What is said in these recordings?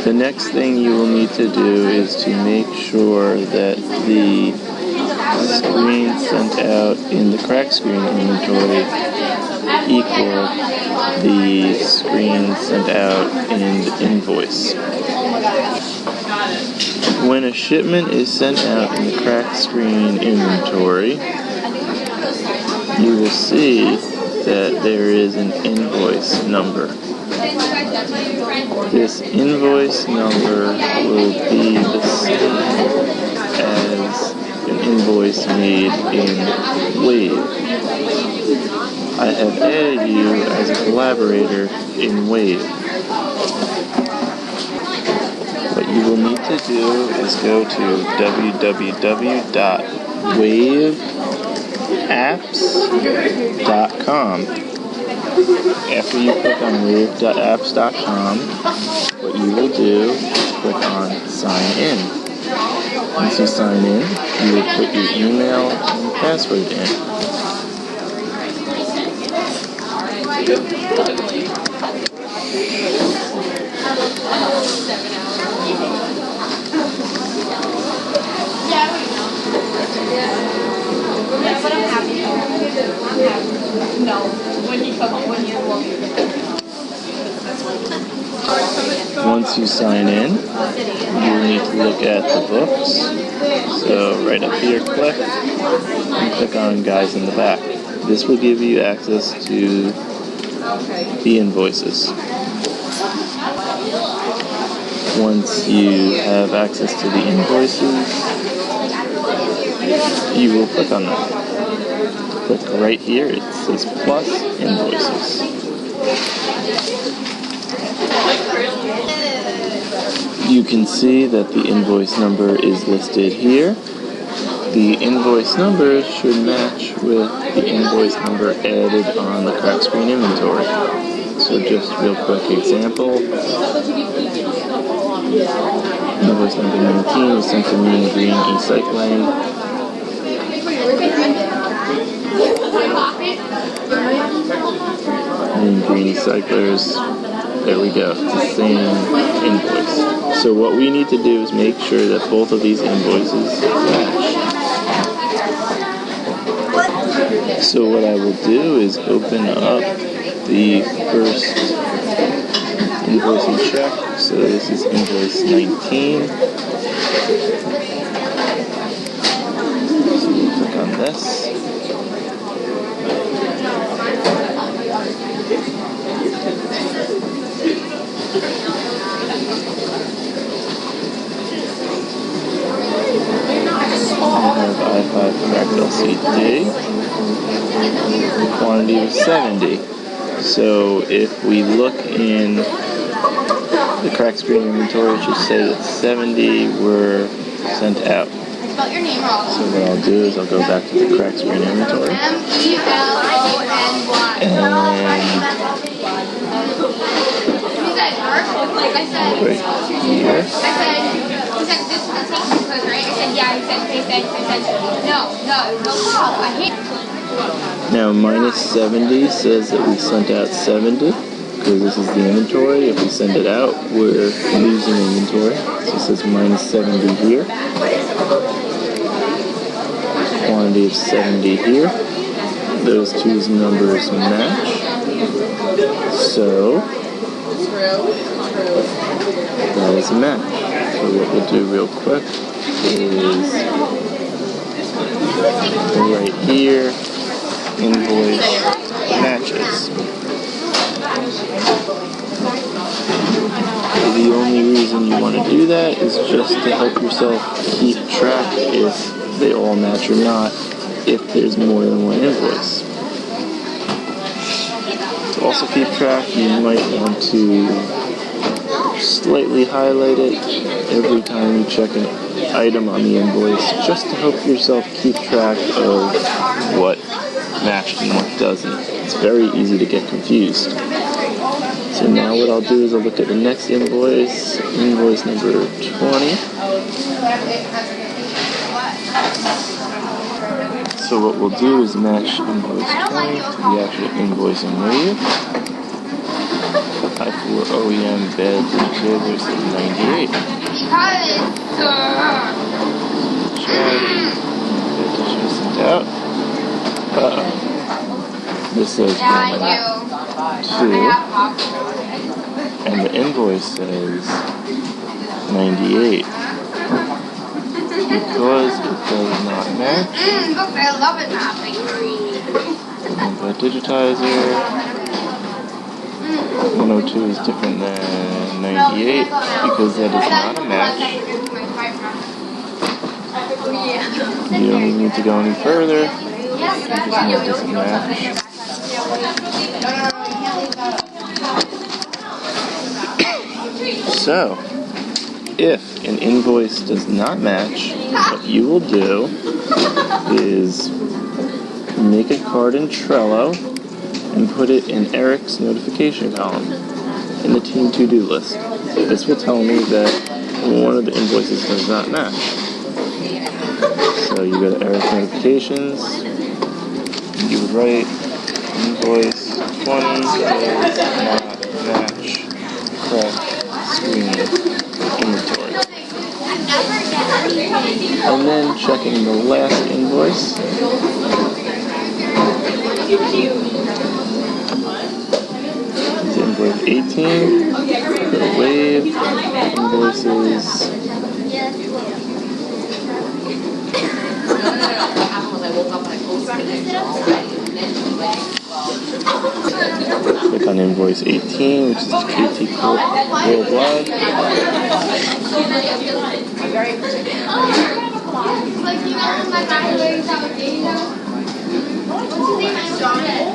The next thing you will need to do is to make sure that the screen sent out in the crack screen inventory equal the screen sent out in the invoice. When a shipment is sent out in the crack screen inventory, you will see that there is an invoice number. This invoice number will be the same as an invoice made in Wave. I have added you as a collaborator in Wave. What you will need to do is go to www.waveapps.com. After you click on wave.apps.com, what you will do is click on Sign In. Once you sign in, you will put your email and password in. Once you sign in, you will need to look at the books. So right up here, click, and click on Guys in the Back. This will give you access to the invoices. Once you have access to the invoices, you will click on them. Click right here, it says Plus Invoices. You can see that the invoice number is listed here. The invoice number should match with the invoice number added on the crack screen inventory. So just real quick example. Invoice number 19 was sent to me in Green E-Cycling. And Green E-Cyclers, there we go, it's the same invoice. So what we need to do is make sure that both of these invoices match. So what I will do is open up the first invoice and check. So this is invoice 19. So we'll click on this. I have I5 cracked LCD. Quantity was 70. So if we look in the crack screen inventory, it should say that 70 were sent out. So what I'll do is I'll go back to the crack screen inventory. And right here. Now minus 70 says that we sent out 70 because this is the inventory. If we send it out, we're losing inventory. So it says minus 70 here. Quantity of 70 here. Those two numbers match. So that is a match. So what we'll do real quick is right here, invoice matches. The only reason you want to do that is just to help yourself keep track if they all match or not, if there's more than one invoice. To also keep track, you might want to slightly highlight it every time you check an item on the invoice, just to help yourself keep track of what matched and what doesn't. It's very easy to get confused. So now what I'll do is I'll look at the next invoice, invoice number 20. So what we'll do is match invoice 20 to the actual invoice in Wave. for OEM bed digitizers is 98. Bed digitizers sent out. This says 2, and the invoice says 98. Because it does not match. Bed digitizer. 102 is different than 98 because that is not a match. You don't even need to go any further. You just need this match. So, if an invoice does not match, what you will do is make a card in Trello and put it in Eric's notification column in the team to-do list. This will tell me that one of the invoices does not match. So you go to Eric's notifications, you would write invoice 20 does not match correct screen inventory. And then checking the last invoice. It's invoice 18. Go to Wave, invoices. Click on invoice 18, which is KT Worldwide.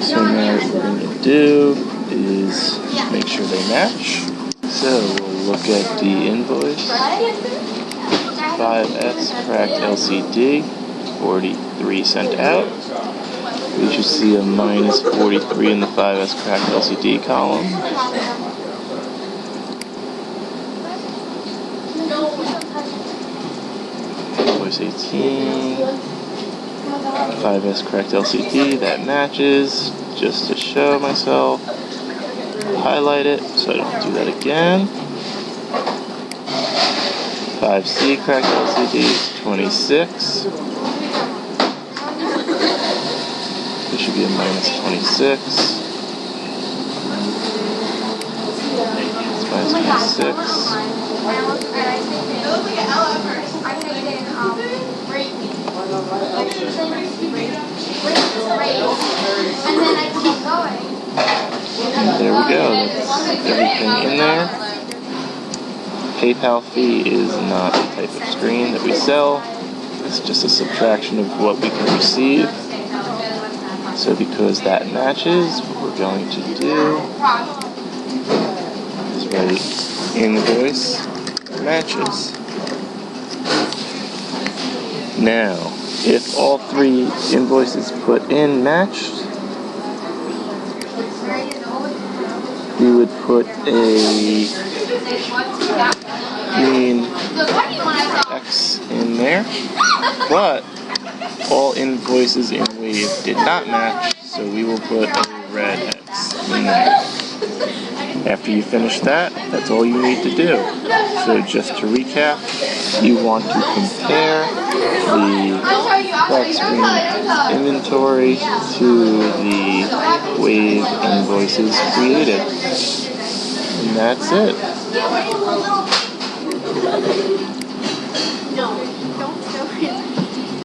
So now what we're going to do is make sure they match. So we'll look at the invoice. 5S cracked LCD, 43 sent out. We should see a minus 43 in the 5S cracked LCD column. Invoice 18, 5S cracked LCD, that matches. Just to show myself, highlight it so I don't do that again. 5C cracked LCD, 26. There should be a minus 26. It's minus 26. And there we go. That's everything in there. PayPal fee is not the type of screen that we sell. It's just a subtraction of what we can receive. So because that matches, what we're going to do is write invoice matches. Now, if all three invoices put in matched, we would put a green X in there, but all invoices in Wave did not match, so we will put a red X in there. After you finish that, that's all you need to do. So just to recap, you want to compare the crack screen inventory to the Wave invoices created. And that's it.